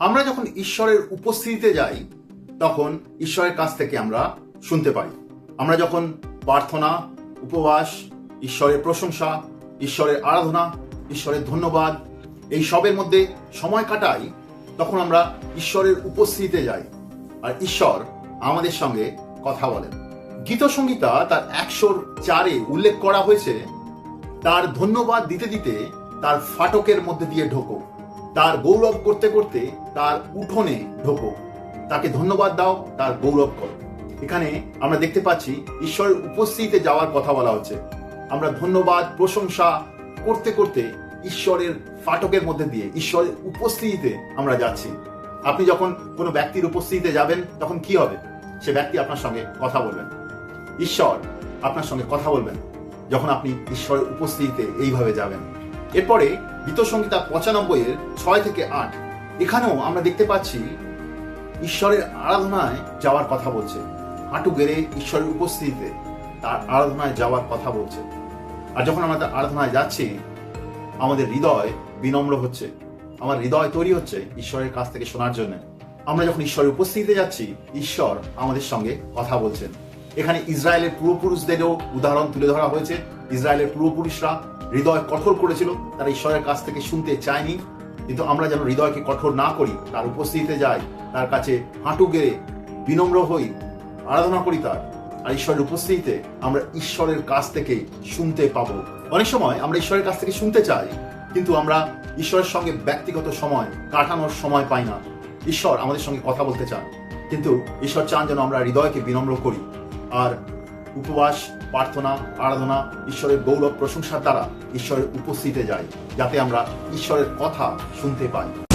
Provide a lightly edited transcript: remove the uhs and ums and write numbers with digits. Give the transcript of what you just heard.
আমরা যখন ঈশ্বরের উপস্থিতিতে যাই তখন ঈশ্বরের কাছ থেকে আমরা শুনতে পাই। আমরা যখন প্রার্থনা, উপবাস, ঈশ্বরের প্রশংসা, ঈশ্বরের আরাধনা, ঈশ্বরের ধন্যবাদ এই সবের মধ্যে সময় কাটাই, তখন আমরা ঈশ্বরের উপস্থিতিতে যাই আর ঈশ্বর আমাদের সঙ্গে কথা বলেন। গীতসংহিতা তার 104-এ উল্লেখ করা হয়েছে, তার ধন্যবাদ দিতে দিতে তার ফাটকের মধ্যে দিয়ে ঢোকো, তার গৌরব করতে করতে তার উঠোনে ঢোকো, তাকে ধন্যবাদ দাও, তার গৌরব করো। এখানে আমরা দেখতে পাচ্ছি ঈশ্বরের উপস্থিতিতে যাওয়ার কথা বলা হচ্ছে। আমরা ধন্যবাদ প্রশংসা করতে করতে ঈশ্বরের ফাটকের মধ্যে দিয়ে ঈশ্বরের উপস্থিতিতে আমরা যাচ্ছি। আপনি যখন কোনো ব্যক্তির উপস্থিতিতে যাবেন তখন কি হবে? সে ব্যক্তি আপনার সঙ্গে কথা বলবেন, ঈশ্বর আপনার সঙ্গে কথা বলবেন যখন আপনি ঈশ্বরের উপস্থিতিতে এইভাবে যাবেন। এরপরে গীতসংহিতা 95-এর 6 থেকে 8, এখানেও আমরা দেখতে পাচ্ছি ঈশ্বরের আরাধনায় যাওয়ার কথা বলছে। হাঁটু গেড়ে ঈশ্বরের উপস্থিতিতে তার আরাধনায় যাওয়ার কথা বলছে। আর যখন আমরা তার আরাধনায় যাচ্ছি, আমাদের হৃদয় বিনম্র হচ্ছে, আমার হৃদয় তৈরি হচ্ছে ঈশ্বরের কাছ থেকে শোনার জন্য। আমরা যখন ঈশ্বরের উপস্থিতিতে যাচ্ছি, ঈশ্বর আমাদের সঙ্গে কথা বলছেন। এখানে ইসরায়েলের পূর্বপুরুষদেরও উদাহরণ তুলে ধরা হয়েছে। ইসরায়েলের পূর্বপুরুষরা হৃদয় কঠোর করেছিল, তারা ঈশ্বরের কাছ থেকে শুনতে চায়নি। কিন্তু আমরা যেন হৃদয়কে কঠোর না করি, তার উপস্থিতিতে যাই, তার কাছে হাঁটু গেড়ে বিনম্র হই, আরাধনা করি তার। আর ঈশ্বরের উপস্থিতিতে আমরা ঈশ্বরের কাছ থেকে শুনতে পাবো। অনেক সময় আমরা ঈশ্বরের কাছ থেকে শুনতে চাই, কিন্তু আমরা ঈশ্বরের সঙ্গে ব্যক্তিগত সময় কাটানোর সময় পাই না। ঈশ্বর আমাদের সঙ্গে কথা বলতে চান, কিন্তু ঈশ্বর চান যেন আমরা হৃদয়কে বিনম্র করি আর উপবাস, প্রার্থনা, আরাধনা, ঈশ্বরের গৌরব প্রশংসার দ্বারা ঈশ্বরের উপস্থিতিতে যাই, যাতে আমরা ঈশ্বরের কথা শুনতে পাই।